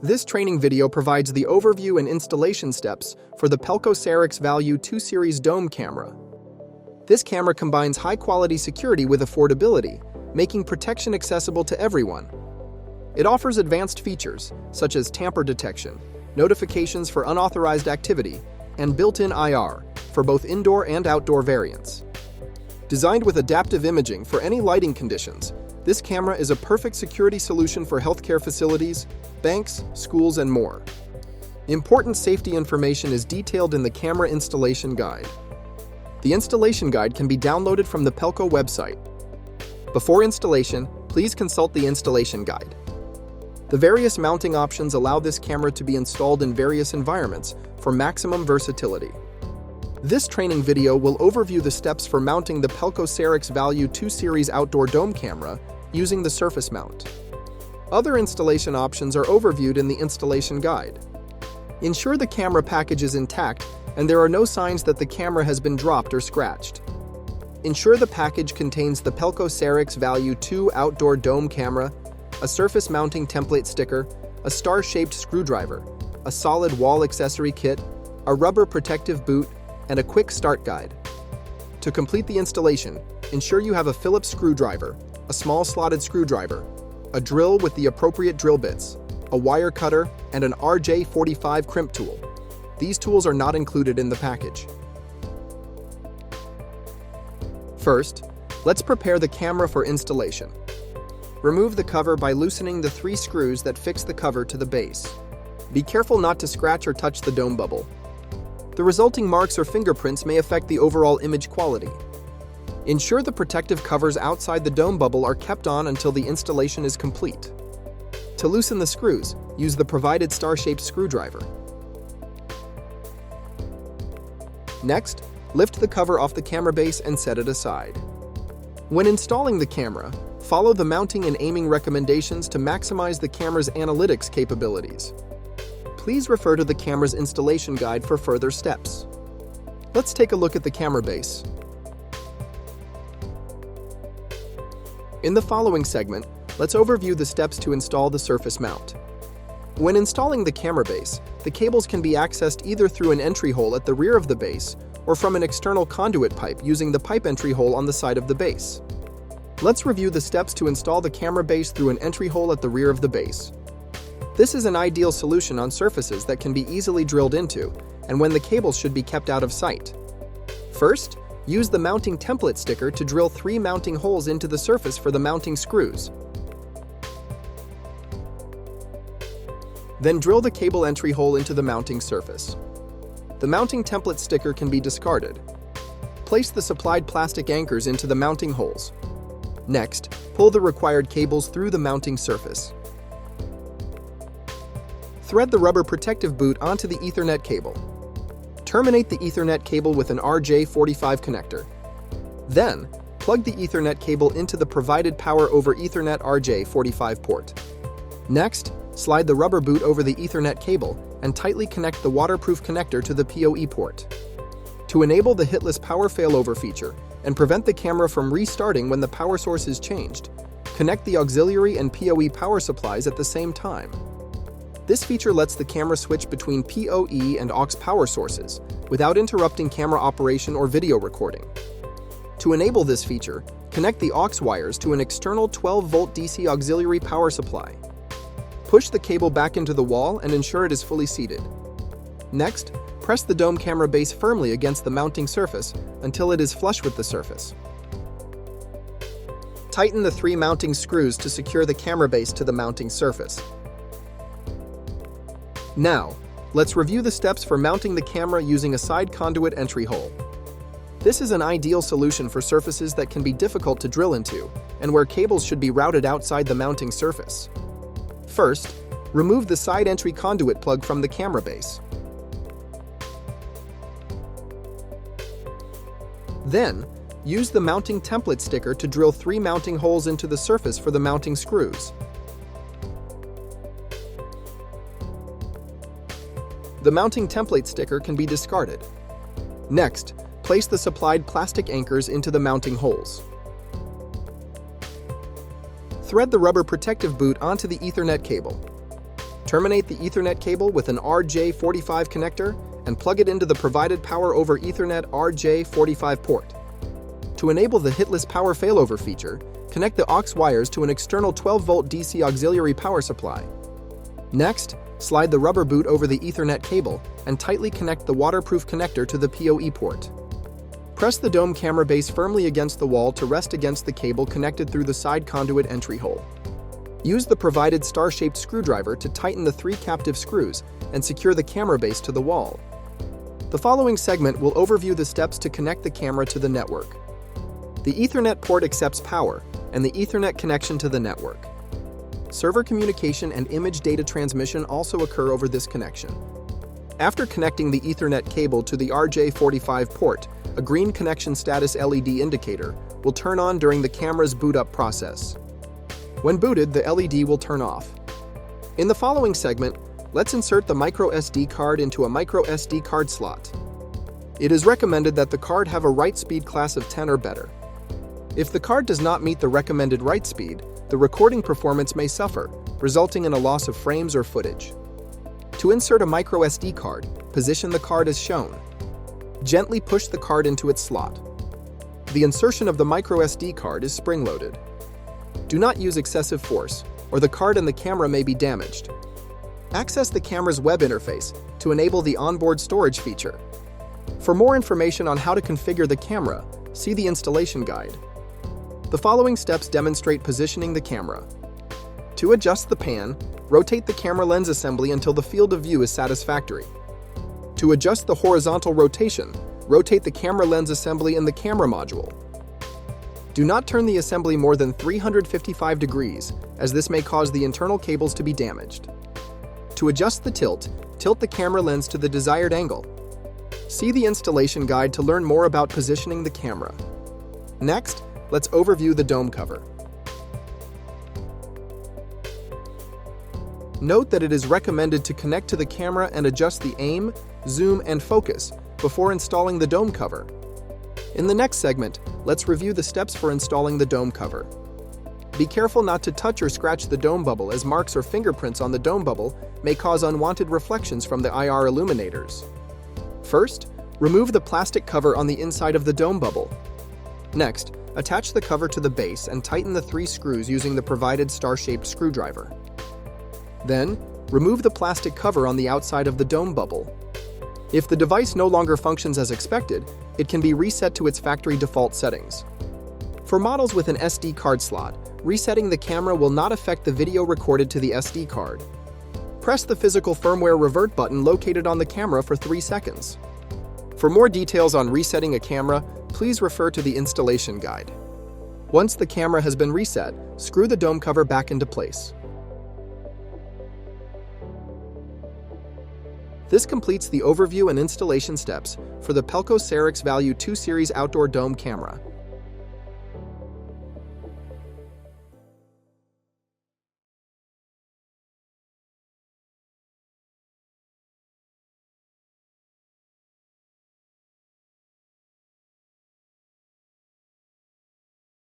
This training video provides the overview and installation steps for the Pelco Sarix Value 2 Series Dome camera. This camera combines high-quality security with affordability, making protection accessible to everyone. It offers advanced features, such as tamper detection, notifications for unauthorized activity, and built-in IR for both indoor and outdoor variants. Designed with adaptive imaging for any lighting conditions, this camera is a perfect security solution for healthcare facilities, banks, schools, and more. Important safety information is detailed in the camera installation guide. The installation guide can be downloaded from the Pelco website. Before installation, please consult the installation guide. The various mounting options allow this camera to be installed in various environments for maximum versatility. This training video will overview the steps for mounting the Pelco Sarix Value 2 Series outdoor dome camera using the surface mount. Other installation options are overviewed in the installation guide. Ensure the camera package is intact and there are no signs that the camera has been dropped or scratched. Ensure the package contains the Pelco Sarix Value 2 outdoor dome camera, a surface mounting template sticker, a star-shaped screwdriver, a solid wall accessory kit, a rubber protective boot, and a quick start guide. To complete the installation, ensure you have a Phillips screwdriver, a small slotted screwdriver, a drill with the appropriate drill bits, a wire cutter, and an RJ45 crimp tool. These tools are not included in the package. First, let's prepare the camera for installation. Remove the cover by loosening the 3 screws that fix the cover to the base. Be careful not to scratch or touch the dome bubble. The resulting marks or fingerprints may affect the overall image quality. Ensure the protective covers outside the dome bubble are kept on until the installation is complete. To loosen the screws, use the provided star-shaped screwdriver. Next, lift the cover off the camera base and set it aside. When installing the camera, follow the mounting and aiming recommendations to maximize the camera's analytics capabilities. Please refer to the camera's installation guide for further steps. Let's take a look at the camera base. In the following segment, let's overview the steps to install the surface mount. When installing the camera base, the cables can be accessed either through an entry hole at the rear of the base or from an external conduit pipe using the pipe entry hole on the side of the base. Let's review the steps to install the camera base through an entry hole at the rear of the base. This is an ideal solution on surfaces that can be easily drilled into and when the cables should be kept out of sight. First, use the mounting template sticker to drill 3 mounting holes into the surface for the mounting screws. Then drill the cable entry hole into the mounting surface. The mounting template sticker can be discarded. Place the supplied plastic anchors into the mounting holes. Next, pull the required cables through the mounting surface. Thread the rubber protective boot onto the Ethernet cable. Terminate the Ethernet cable with an RJ45 connector. Then, plug the Ethernet cable into the provided Power over Ethernet RJ45 port. Next, slide the rubber boot over the Ethernet cable and tightly connect the waterproof connector to the PoE port. To enable the hitless power failover feature and prevent the camera from restarting when the power source is changed, connect the auxiliary and PoE power supplies at the same time. This feature lets the camera switch between PoE and aux power sources without interrupting camera operation or video recording. To enable this feature, connect the aux wires to an external 12-volt DC auxiliary power supply. Push the cable back into the wall and ensure it is fully seated. Next, press the dome camera base firmly against the mounting surface until it is flush with the surface. Tighten the 3 mounting screws to secure the camera base to the mounting surface. Now, let's review the steps for mounting the camera using a side conduit entry hole. This is an ideal solution for surfaces that can be difficult to drill into and where cables should be routed outside the mounting surface. First, remove the side entry conduit plug from the camera base. Then, use the mounting template sticker to drill 3 mounting holes into the surface for the mounting screws. The mounting template sticker can be discarded. Next, place the supplied plastic anchors into the mounting holes. Thread the rubber protective boot onto the Ethernet cable. Terminate the Ethernet cable with an RJ45 connector and plug it into the provided Power over Ethernet RJ45 port. To enable the hitless power failover feature, connect the aux wires to an external 12-volt DC auxiliary power supply. Next, slide the rubber boot over the Ethernet cable and tightly connect the waterproof connector to the PoE port. Press the dome camera base firmly against the wall to rest against the cable connected through the side conduit entry hole. Use the provided star-shaped screwdriver to tighten the 3 captive screws and secure the camera base to the wall. The following segment will overview the steps to connect the camera to the network. The Ethernet port accepts power and the Ethernet connection to the network. Server communication and image data transmission also occur over this connection. After connecting the Ethernet cable to the RJ45 port, a green connection status LED indicator will turn on during the camera's boot-up process. When booted, the LED will turn off. In the following segment, let's insert the microSD card into a microSD card slot. It is recommended that the card have a write speed class of 10 or better. If the card does not meet the recommended write speed, the recording performance may suffer, resulting in a loss of frames or footage. To insert a microSD card, position the card as shown. Gently push the card into its slot. The insertion of the microSD card is spring-loaded. Do not use excessive force, or the card and the camera may be damaged. Access the camera's web interface to enable the onboard storage feature. For more information on how to configure the camera, see the installation guide. The following steps demonstrate positioning the camera. To adjust the pan, rotate the camera lens assembly until the field of view is satisfactory. To adjust the horizontal rotation, rotate the camera lens assembly in the camera module. Do not turn the assembly more than 355 degrees, as this may cause the internal cables to be damaged. To adjust the tilt, tilt the camera lens to the desired angle. See the installation guide to learn more about positioning the camera. Next, let's overview the dome cover. Note that it is recommended to connect to the camera and adjust the aim, zoom, and focus before installing the dome cover. In the next segment, let's review the steps for installing the dome cover. Be careful not to touch or scratch the dome bubble, as marks or fingerprints on the dome bubble may cause unwanted reflections from the IR illuminators. First, remove the plastic cover on the inside of the dome bubble. Next, attach the cover to the base and tighten the 3 screws using the provided star-shaped screwdriver. Then, remove the plastic cover on the outside of the dome bubble. If the device no longer functions as expected, it can be reset to its factory default settings. For models with an SD card slot, resetting the camera will not affect the video recorded to the SD card. Press the physical firmware revert button located on the camera for 3 seconds. For more details on resetting a camera, please refer to the installation guide. Once the camera has been reset, screw the dome cover back into place. This completes the overview and installation steps for the Pelco Sarix Value 2 Series Outdoor Dome Camera.